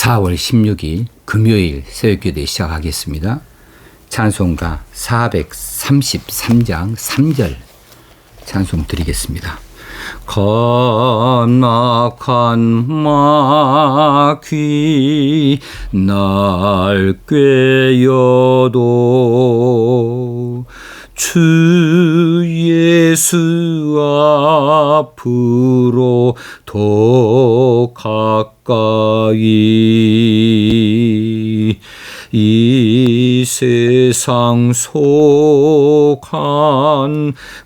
4월 16일 금요일 새벽기도 시작하겠습니다. 찬송가 433장 3절 찬송 드리겠습니다. 간막한 마귀 날 꾀어도 주 예수 앞으로 더 가까이 이 세상 속한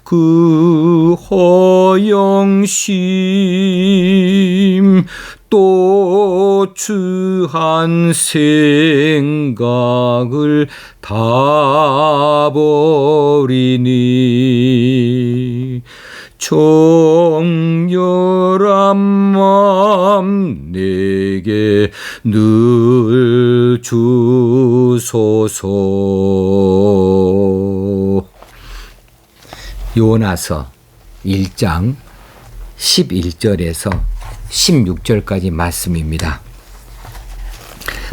그 허영심 또 추한 생각을 다 버리니 정결한 마음 내게 늘 주소서. 요나서 1장 11절에서 16절까지 말씀입니다.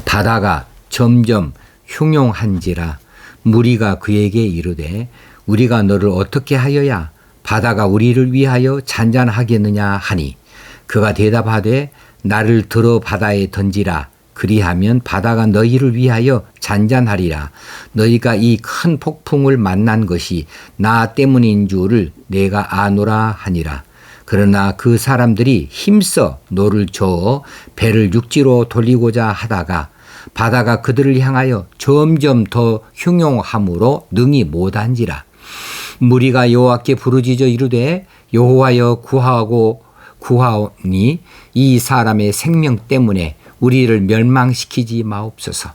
바다가 점점 흉용한지라 무리가 그에게 이르되 우리가 너를 어떻게 하여야 바다가 우리를 위하여 잔잔하겠느냐 하니 그가 대답하되 나를 들어 바다에 던지라. 그리하면 바다가 너희를 위하여 잔잔하리라. 너희가 이 큰 폭풍을 만난 것이 나 때문인 줄을 내가 아노라 하니라. 그러나 그 사람들이 힘써 노를 저어 배를 육지로 돌리고자 하다가 바다가 그들을 향하여 점점 더 흉용함으로 능히 못한지라. 무리가 여호와께 부르짖어 이르되 여호와여 구하오니 이 사람의 생명 때문에 우리를 멸망시키지 마옵소서.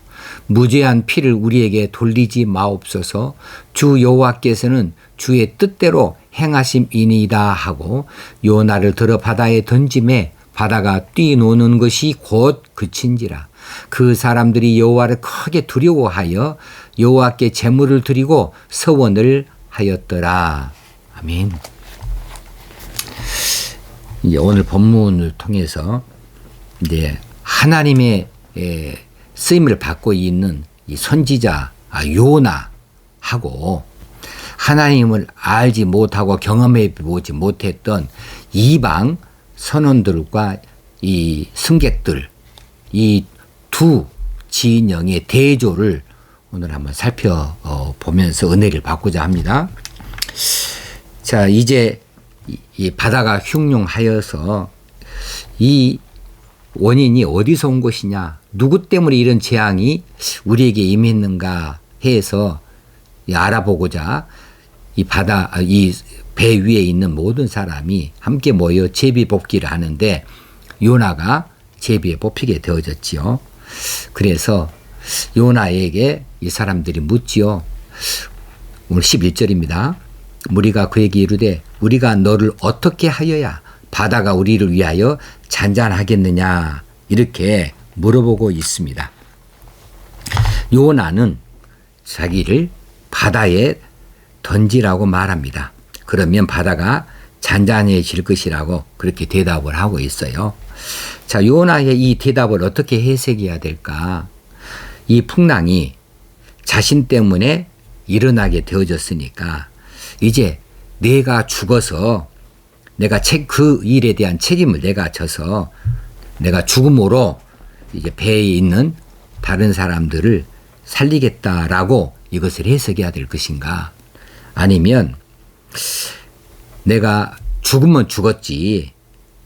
무죄한 피를 우리에게 돌리지 마옵소서. 주 여호와께서는 주의 뜻대로 행하심이니이다 하고 요나를 들어 바다에 던짐에 바다가 뛰노는 것이 곧 그친지라. 그 사람들이 여호와를 크게 두려워하여 여호와께 제물을 드리고 서원을 하였더라. 아멘. 이제 오늘 본문을 통해서 이제 하나님의 쓰임을 받고 있는 이 선지자 요나하고 하나님을 알지 못하고 경험해 보지 못했던 이방 선원들과 이 승객들, 이 두 진영의 대조를 오늘 한번 살펴보면서 은혜를 받고자 합니다. 자, 이제 이 바다가 흉흉하여서 이 원인이 어디서 온 것이냐, 누구 때문에 이런 재앙이 우리에게 임했는가 해서 알아보고자 이 배 위에 있는 모든 사람이 함께 모여 제비뽑기를 하는데 요나가 제비에 뽑히게 되어졌지요. 그래서 요나에게 이 사람들이 묻지요. 오늘 11절입니다. 무리가 그에게 이르되 우리가 너를 어떻게 하여야 바다가 우리를 위하여 잔잔하겠느냐 이렇게 물어보고 있습니다. 요나는 자기를 바다에 던지라고 말합니다. 그러면 바다가 잔잔해질 것이라고 그렇게 대답을 하고 있어요. 자, 요나의 이 대답을 어떻게 해석해야 될까? 이 풍랑이 자신 때문에 일어나게 되어졌으니까 이제 내가 죽어서 내가 그 일에 대한 책임을 내가 져서 내가 죽음으로 이제 배에 있는 다른 사람들을 살리겠다라고 이것을 해석해야 될 것인가? 아니면 내가 죽으면 죽었지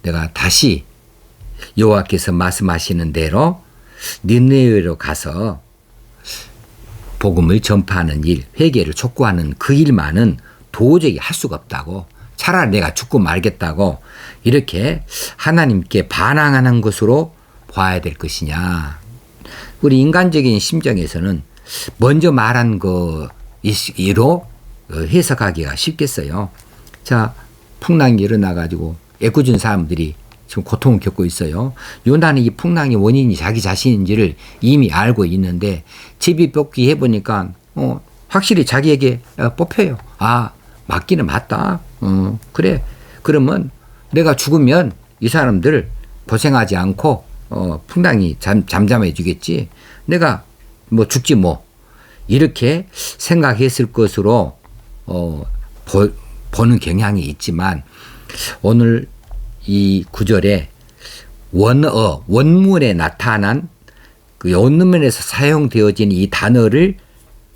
내가 다시 여호와께서 말씀하시는 대로 니느웨로 가서 복음을 전파하는 일, 회개를 촉구하는 그 일만은 도저히 할 수가 없다고, 차라리 내가 죽고 말겠다고 이렇게 하나님께 반항하는 것으로 봐야 될 것이냐. 우리 인간적인 심정에서는 먼저 말한 거로 해석하기가 쉽겠어요. 자, 풍랑이 일어나가지고 애꿎은 사람들이 지금 고통을 겪고 있어요. 요나는 이 풍랑의 원인이 자기 자신인지를 이미 알고 있는데 제비뽑기 해보니까 확실히 자기에게 뽑혀요. 아, 맞기는 맞다. 그래. 그러면 내가 죽으면 이 사람들 고생하지 않고 풍랑이 잠잠해지겠지. 내가 뭐 죽지 뭐. 이렇게 생각했을 것으로 보는 경향이 있지만 오늘 이 구절에 원문에 나타난 그 원문에서 사용되어진 이 단어를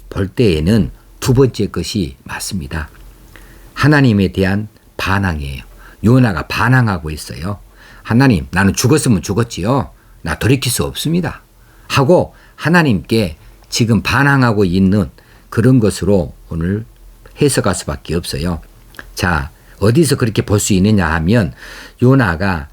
볼 때에는 두 번째 것이 맞습니다. 하나님에 대한 반항이에요. 요나가 반항하고 있어요. 하나님, 나는 죽었으면 죽었지요. 나 돌이킬 수 없습니다. 하고 하나님께 지금 반항하고 있는 그런 것으로 오늘 해석할 수밖에 없어요. 자, 어디서 그렇게 볼 수 있느냐 하면 요나가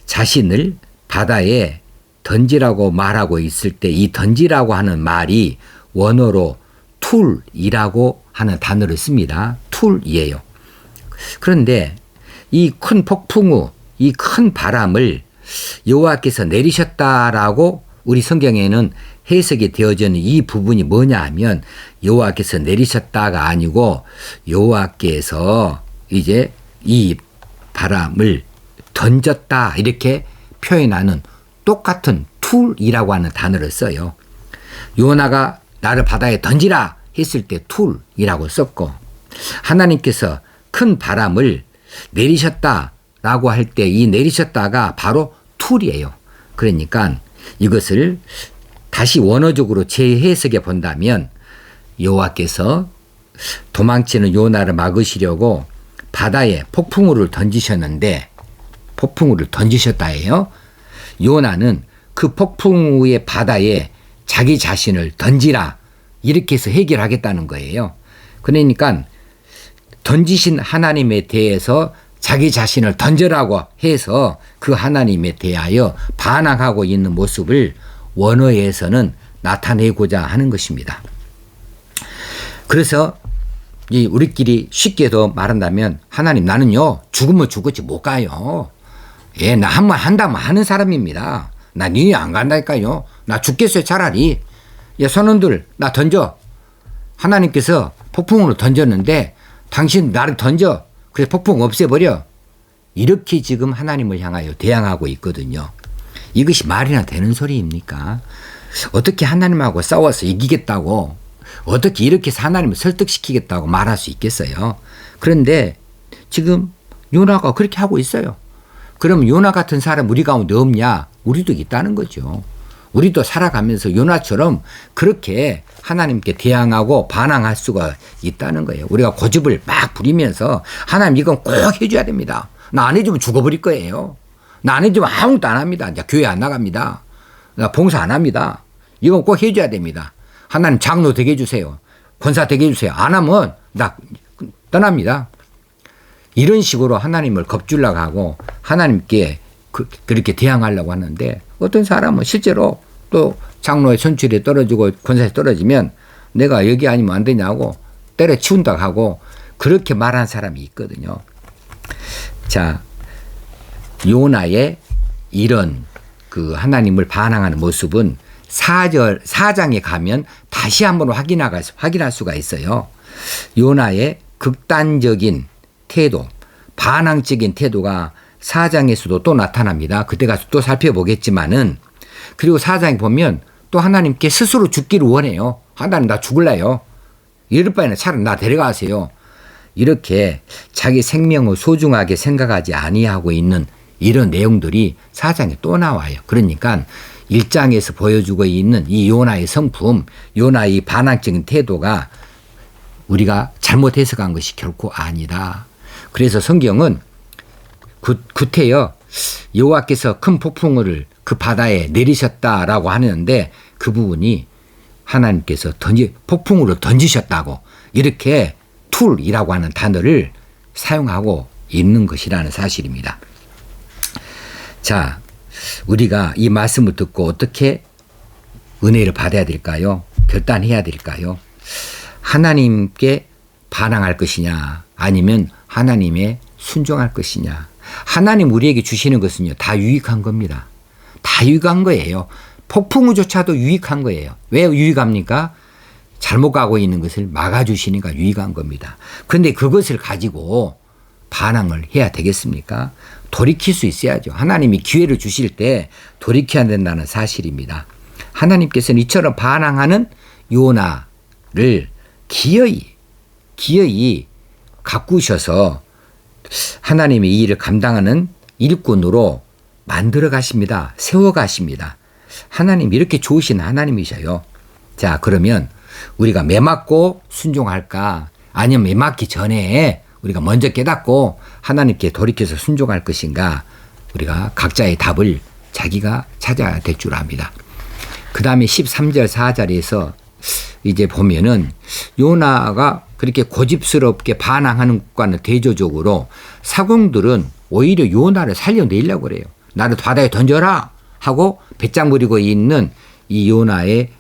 자신을 바다에 던지라고 말하고 있을 때 이 던지라고 하는 말이 원어로 툴이라고 하는 단어를 씁니다. 툴이에요. 그런데 이 큰 폭풍우, 이 큰 바람을 여호와께서 내리셨다라고 우리 성경에는 해석이 되어지는 이 부분이 뭐냐 하면 여호와께서 내리셨다가 아니고 여호와께서 이제 이 바람을 던졌다 이렇게 표현하는 똑같은 툴이라고 하는 단어를 써요. 요나가 나를 바다에 던지라 했을 때 툴이라고 썼고 하나님께서 큰 바람을 내리셨다라고 할 때 이 내리셨다가 바로 툴이에요. 그러니까 이것을 다시 원어적으로 재해석해 본다면 여호와께서 도망치는 요나를 막으시려고 바다에 폭풍우를 던지셨는데 폭풍우를 던지셨다예요. 요나는 그 폭풍우의 바다에 자기 자신을 던지라 이렇게 해서 해결하겠다는 거예요. 그러니까 던지신 하나님에 대해서 자기 자신을 던져라고 해서 그 하나님에 대하여 반항하고 있는 모습을 원어에서는 나타내고자 하는 것입니다. 그래서 우리끼리 쉽게도 말한다면 하나님 나는요 죽으면 죽었지 못 가요. 예, 나 한 번 한다면 하는 사람입니다. 나 니네 안 간다니까요. 나 죽겠어요 차라리. 야 선원들 나 던져. 하나님께서 폭풍으로 던졌는데 당신 나를 던져. 그래서 폭풍 없애버려. 이렇게 지금 하나님을 향하여 대항하고 있거든요. 이것이 말이나 되는 소리입니까? 어떻게 하나님하고 싸워서 이기겠다고 어떻게 이렇게 해서 하나님을 설득시키겠다고 말할 수 있겠어요. 그런데 지금 요나가 그렇게 하고 있어요. 그럼 요나 같은 사람 우리 가운데 없냐? 우리도 있다는 거죠. 우리도 살아가면서 요나처럼 그렇게 하나님께 대항하고 반항할 수가 있다는 거예요. 우리가 고집을 막 부리면서 하나님 이건 꼭 해줘야 됩니다. 나 안 해주면 죽어버릴 거예요. 나 안 해주면 아무것도 안 합니다. 이제 교회 안 나갑니다. 나 봉사 안 합니다. 이건 꼭 해줘야 됩니다. 하나님 장로 되게 해주세요. 권사 되게 해주세요. 안 하면 나 떠납니다. 이런 식으로 하나님을 겁주려고 하고 하나님께 그렇게 대항하려고 하는데 어떤 사람은 실제로 또 장로의 선출이 떨어지고 권사에 떨어지면 내가 여기 아니면 안 되냐고 때려치운다고 하고 그렇게 말하는 사람이 있거든요. 자, 요나의 이런 그 하나님을 반항하는 모습은 4장에 가면 다시 한번 확인할 수가 있어요. 요나의 극단적인 태도, 반항적인 태도가 4장에서도 또 나타납니다. 그때 가서 또 살펴보겠지만은 그리고 4장에 보면 또 하나님께 스스로 죽기를 원해요. 하나님 나 죽을래요. 이럴 바에는 차라리 나 데려가세요. 이렇게 자기 생명을 소중하게 생각하지 아니하고 있는 이런 내용들이 4장에 또 나와요. 그러니까 1장에서 보여주고 있는 이 요나의 성품, 요나의 반항적인 태도가 우리가 잘못 해석한 것이 결코 아니다. 그래서 성경은 구태여 여호와께서 큰 폭풍우를 그 바다에 내리셨다라고 하는데 그 부분이 하나님께서 폭풍우로 던지셨다고 이렇게 툴이라고 하는 단어를 사용하고 있는 것이라는 사실입니다. 자, 우리가 이 말씀을 듣고 어떻게 은혜를 받아야 될까요? 결단해야 될까요? 하나님께 반항할 것이냐 아니면 하나님의 순종할 것이냐. 하나님 우리에게 주시는 것은요 다 유익한 겁니다. 다 유익한 거예요. 폭풍우조차도 유익한 거예요. 왜 유익합니까? 잘못 가고 있는 것을 막아주시니까 유익한 겁니다. 그런데 그것을 가지고 반항을 해야 되겠습니까? 돌이킬 수 있어야죠. 하나님이 기회를 주실 때 돌이켜야 된다는 사실입니다. 하나님께서는 이처럼 반항하는 요나를 기어이 가꾸셔서 하나님의 이 일을 감당하는 일꾼으로 만들어 가십니다. 세워 가십니다. 하나님 이렇게 좋으신 하나님이셔요. 자, 그러면 우리가 매맞고 순종할까? 아니면 매맞기 전에 우리가 먼저 깨닫고 하나님께 돌이켜서 순종할 것인가? 우리가 각자의 답을 자기가 찾아야 될 줄 압니다. 그 다음에 13절 4절에서 이제 보면은 요나가 그렇게 고집스럽게 반항하는 것과는 대조적으로 사공들은 오히려 요나를 살려내려고 그래요. 나를 바다에 던져라 하고 배짱 부리고 있는 이 요나의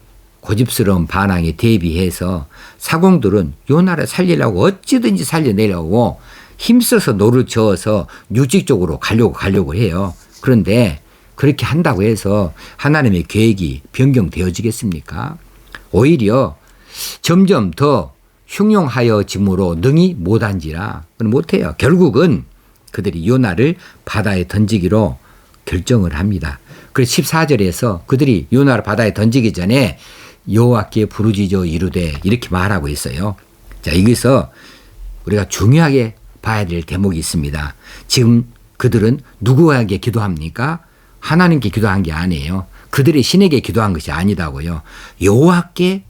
고집스러운 반항에 대비해서 사공들은 요나를 살리려고 어찌든지 살려내려고 힘써서 노를 저어서 육직적으로 가려고 해요. 그런데 그렇게 한다고 해서 하나님의 계획이 변경되어지겠습니까? 오히려 점점 더 흉용하여짐으로 능히 못한지라 못해요. 결국은 그들이 요나를 바다에 던지기로 결정을 합니다. 그래서 14절에서 그들이 요나를 바다에 던지기 전에 여호와께 부르짖어 이르되 이렇게 말하고 있어요. 자, 여기서 우리가 중요하게 봐야 될 대목이 있습니다. 지금 그들은 누구에게 기도합니까? 하나님께 기도한 게 아니에요. 그들이 신에게 기도한 것이 아니다고요. 여호와께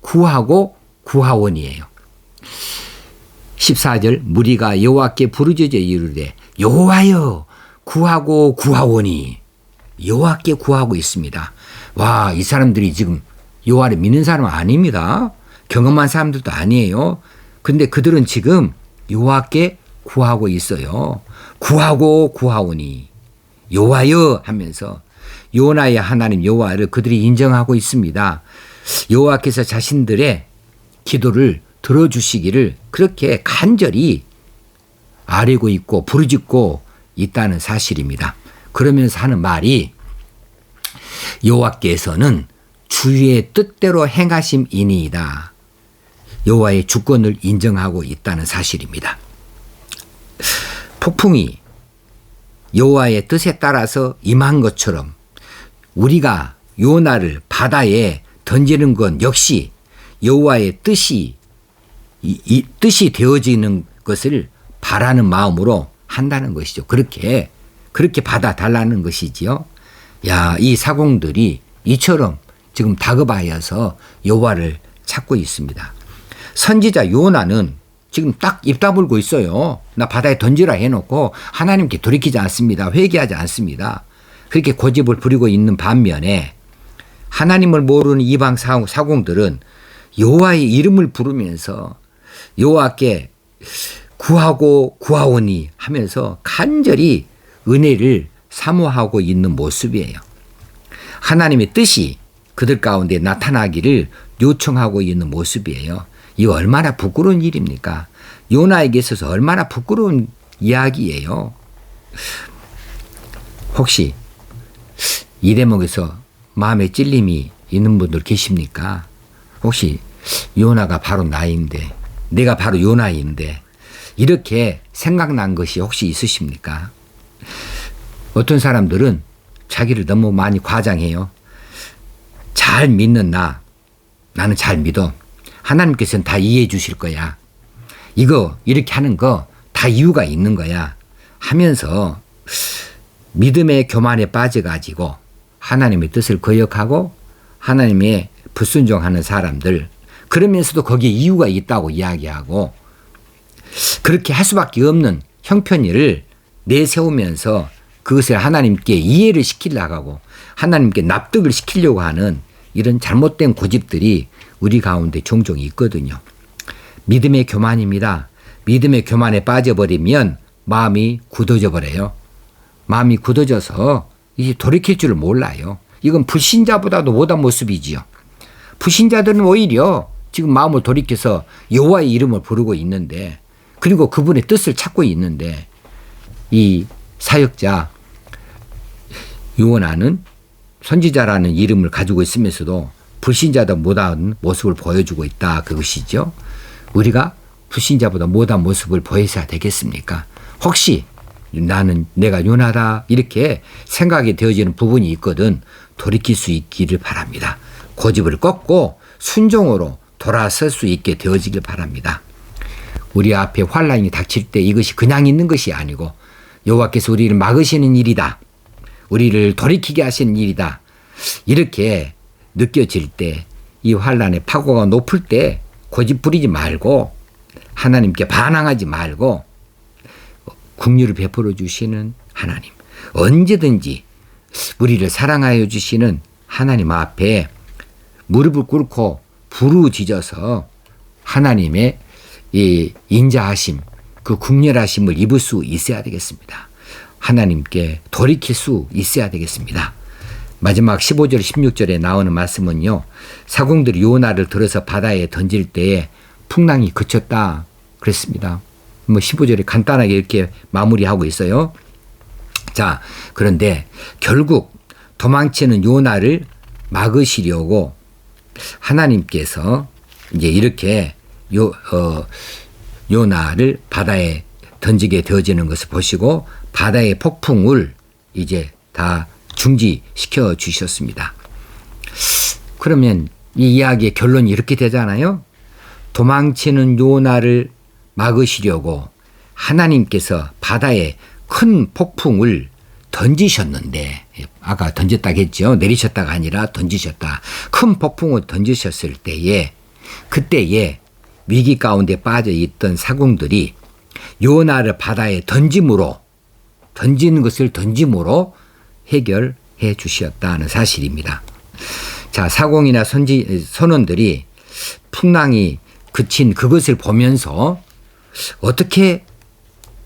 구하고 구하원이에요. 14절 무리가 여호와께 부르짖어 이르되 여호와여 구하고 구하오니 여호와께 구하고 있습니다. 와, 이 사람들이 지금 여호와를 믿는 사람은 아닙니다. 경험한 사람들도 아니에요. 근데 그들은 지금 여호와께 구하고 있어요. 구하고 구하오니 여호와여 하면서 요나의 하나님 여호와를 그들이 인정하고 있습니다. 여호와께서 자신들의 기도를 들어주시기를 그렇게 간절히 아뢰고 있고 부르짖고 있다는 사실입니다. 그러면서 하는 말이 여호와께서는 주의 뜻대로 행하심이니이다. 여호와의 주권을 인정하고 있다는 사실입니다. 폭풍이 여호와의 뜻에 따라서 임한 것처럼 우리가 요나를 바다에 던지는 건 역시 여호와의 뜻이 되어지는 것을 바라는 마음으로 한다는 것이죠. 그렇게 받아달라는 것이지요. 야, 이 사공들이 이처럼 지금 다급하여서 여호와를 찾고 있습니다. 선지자 요나는 지금 딱 입 다물고 있어요. 나 바다에 던지라 해놓고 하나님께 돌이키지 않습니다. 회개하지 않습니다. 그렇게 고집을 부리고 있는 반면에 하나님을 모르는 이방 사공들은 여호와의 이름을 부르면서 여호와께 구하고 구하오니 하면서 간절히 은혜를 사모하고 있는 모습이에요. 하나님의 뜻이 그들 가운데 나타나기를 요청하고 있는 모습이에요. 이거 얼마나 부끄러운 일입니까? 요나에게 있어서 얼마나 부끄러운 이야기예요. 혹시 이 대목에서 마음에 찔림이 있는 분들 계십니까? 혹시 요나가 바로 나인데 내가 바로 요나인데 이렇게 생각난 것이 혹시 있으십니까? 어떤 사람들은 자기를 너무 많이 과장해요. 잘 믿는 나는 잘 믿어. 하나님께서는 다 이해해 주실 거야. 이거 이렇게 하는 거 다 이유가 있는 거야 하면서 믿음의 교만에 빠져가지고 하나님의 뜻을 거역하고 하나님의 불순종하는 사람들, 그러면서도 거기에 이유가 있다고 이야기하고 그렇게 할 수밖에 없는 형편을 내세우면서 그것을 하나님께 이해를 시키려고 하고 하나님께 납득을 시키려고 하는 이런 잘못된 고집들이 우리 가운데 종종 있거든요. 믿음의 교만입니다. 믿음의 교만에 빠져버리면 마음이 굳어져 버려요. 마음이 굳어져서 이제 돌이킬 줄을 몰라요. 이건 불신자보다도 못한 모습이지요. 불신자들은 오히려 지금 마음을 돌이켜서 여호와의 이름을 부르고 있는데, 그리고 그분의 뜻을 찾고 있는데, 이 사역자 요나는 선지자라는 이름을 가지고 있으면서도 불신자보다 못한 모습을 보여주고 있다, 그것이죠. 우리가 불신자보다 못한 모습을 보여야 되겠습니까? 혹시 나는 내가 요나다 이렇게 생각이 되어지는 부분이 있거든 돌이킬 수 있기를 바랍니다. 고집을 꺾고 순종으로 돌아설 수 있게 되어지길 바랍니다. 우리 앞에 환난이 닥칠 때 이것이 그냥 있는 것이 아니고 여호와께서 우리를 막으시는 일이다. 우리를 돌이키게 하시는 일이다. 이렇게 느껴질 때 이 환난의 파고가 높을 때 고집 부리지 말고 하나님께 반항하지 말고 긍휼을 베풀어 주시는 하나님, 언제든지 우리를 사랑하여 주시는 하나님 앞에 무릎을 꿇고 부르짖어서 하나님의 이 인자하심, 그 긍휼하심을 입을 수 있어야 되겠습니다. 하나님께 돌이킬 수 있어야 되겠습니다. 마지막 15절 16절에 나오는 말씀은요. 사공들이 요나를 들어서 바다에 던질 때에 풍랑이 그쳤다 그랬습니다. 15절에 간단하게 이렇게 마무리하고 있어요. 자, 그런데 결국 도망치는 요나를 막으시려고 하나님께서 이제 이렇게 요나를 바다에 던지게 되어지는 것을 보시고 바다의 폭풍을 이제 다 중지시켜 주셨습니다. 그러면 이 이야기의 결론이 이렇게 되잖아요. 도망치는 요나를 막으시려고 하나님께서 바다에 큰 폭풍을 던지셨는데 아까 던졌다고 했죠. 내리셨다가 아니라 던지셨다. 큰 폭풍을 던지셨을 때에 그때에 위기 가운데 빠져 있던 사공들이 요나를 바다에 던지는 것을 던짐으로 해결해 주셨다는 사실입니다. 자, 사공이나 선원들이 풍랑이 그친 그것을 보면서 어떻게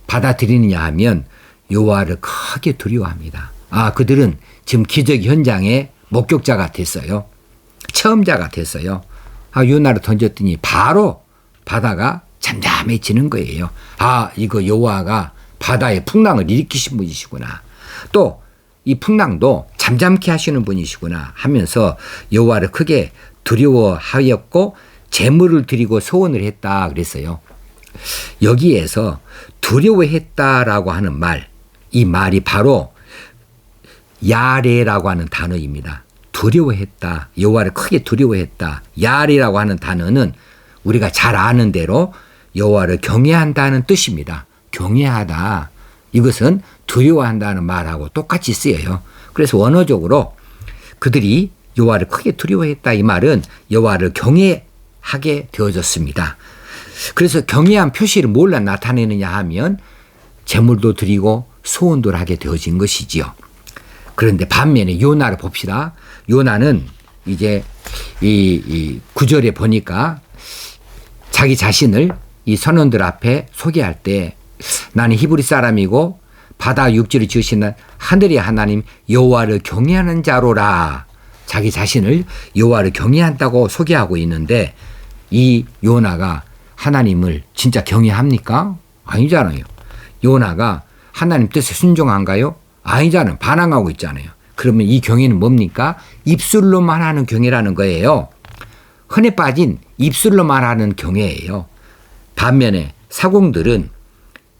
받아들이느냐 하면 여호와를 크게 두려워합니다. 그들은 지금 기적 현장의 목격자가 됐어요. 체험자가 됐어요. 요나를 던졌더니 바로 바다가 잠잠해지는 거예요. 이거 여호와가 바다에 풍랑을 일으키신 분이시구나. 또 이 풍랑도 잠잠케 하시는 분이시구나 하면서 여호와를 크게 두려워하였고 제물을 드리고 소원을 했다 그랬어요. 여기에서 두려워했다라고 하는 말, 이 말이 바로 야레라고 하는 단어입니다. 두려워했다. 여호와를 크게 두려워했다. 야레라고 하는 단어는 우리가 잘 아는 대로 여호와를 경외한다는 뜻입니다. 경외하다. 이것은 두려워한다는 말하고 똑같이 쓰여요. 그래서 원어적으로 그들이 여호와를 크게 두려워했다. 이 말은 여호와를 경외하게 되어졌습니다. 그래서 경외한 표시를 뭘로 나타내느냐 하면 제물도 드리고 소원도 하게 되어진 것이지요. 그런데 반면에 요나를 봅시다. 요나는 이제 이 9절에 보니까 자기 자신을 이 선원들 앞에 소개할 때 나는 히브리 사람이고 바다 육지를 지으시는 하늘의 하나님 여호와를 경외하는 자로라. 자기 자신을 여호와를 경외한다고 소개하고 있는데 이 요나가 하나님을 진짜 경외합니까? 아니잖아요. 요나가 하나님 뜻에 순종한가요? 아니잖아요. 반항하고 있잖아요. 그러면 이 경외는 뭡니까? 입술로만 하는 경외라는 거예요. 흔해 빠진 입술로만 하는 경외예요. 반면에 사공들은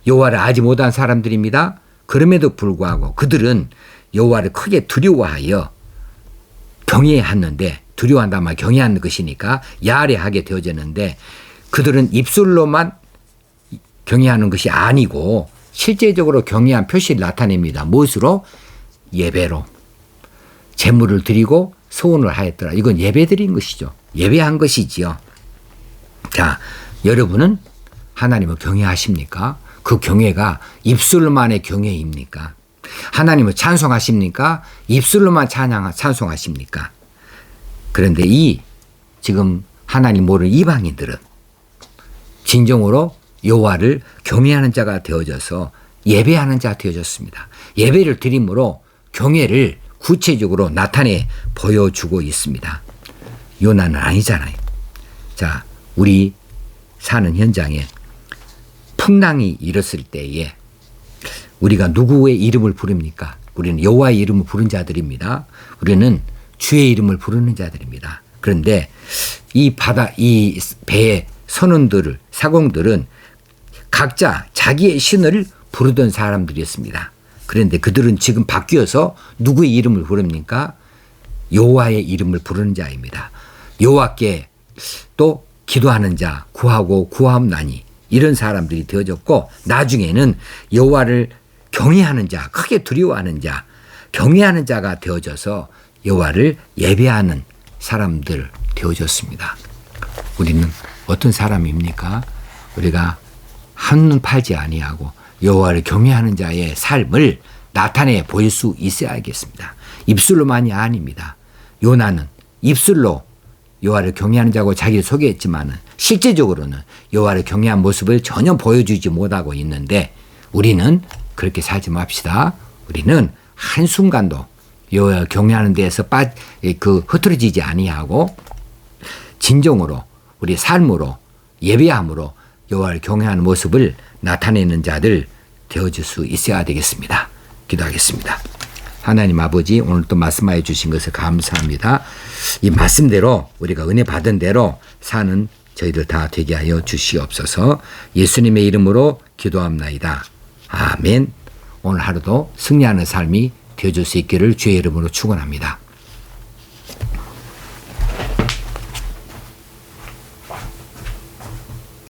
여호와를 알지 못한 사람들입니다. 그럼에도 불구하고 그들은 여호와를 크게 두려워하여 경외하는데, 두려워한다는 말 경외하는 것이니까 야레하게 되어졌는데 그들은 입술로만 경외하는 것이 아니고 실제적으로 경외한 표시를 나타냅니다. 무엇으로? 예배로. 제물을 드리고 소원을 하였더라. 이건 예배드린 것이죠. 예배한 것이지요. 자, 여러분은 하나님을 경외하십니까? 그 경외가 입술로만의 경외입니까? 하나님을 찬송하십니까? 입술로만 찬송하십니까? 그런데 이 지금 하나님 모르는 이방인들은 진정으로 여호와를 경외하는 자가 되어져서 예배하는 자가 되어졌습니다. 예배를 드림으로 경외를 구체적으로 나타내 보여주고 있습니다. 요나는 아니잖아요. 자, 우리 사는 현장에 풍랑이 일었을 때에 우리가 누구의 이름을 부릅니까? 우리는 여호와의 이름을 부른 자들입니다. 우리는 주의 이름을 부르는 자들입니다. 그런데 이 배의 선원들을, 사공들은 각자 자기의 신을 부르던 사람들이었습니다. 그런데 그들은 지금 바뀌어서 누구의 이름을 부릅니까? 여호와의 이름을 부르는 자입니다. 여호와께 또 기도하는 자, 구하고 구하옵나니 이런 사람들이 되어졌고, 나중에는 여호와를 경외하는 자, 크게 두려워하는 자, 경외하는 자가 되어져서 여호와를 예배하는 사람들 되어졌습니다. 우리는 어떤 사람입니까? 우리가 한눈 팔지 아니하고 여호와를 경외하는 자의 삶을 나타내 보일 수 있어야겠습니다. 입술로만이 아닙니다. 요나는 입술로 여호와를 경외하는 자고 자기를 소개했지만 실제적으로는 여호와를 경외한 모습을 전혀 보여주지 못하고 있는데, 우리는 그렇게 살지 맙시다. 우리는 한순간도 여호와를 경외하는 데에서 흐트러지지 아니하고 진정으로 우리 삶으로 예배함으로 여호와를 경외하는 모습을 나타내는 자들 되어줄 수 있어야 되겠습니다. 기도하겠습니다. 하나님 아버지, 오늘 또 말씀하여 주신 것을 감사합니다. 이 말씀대로 우리가 은혜 받은 대로 사는 저희들 다 되게 하여 주시옵소서. 예수님의 이름으로 기도합나이다. 아멘. 오늘 하루도 승리하는 삶이 되어줄 수 있기를 주의 이름으로 축원합니다.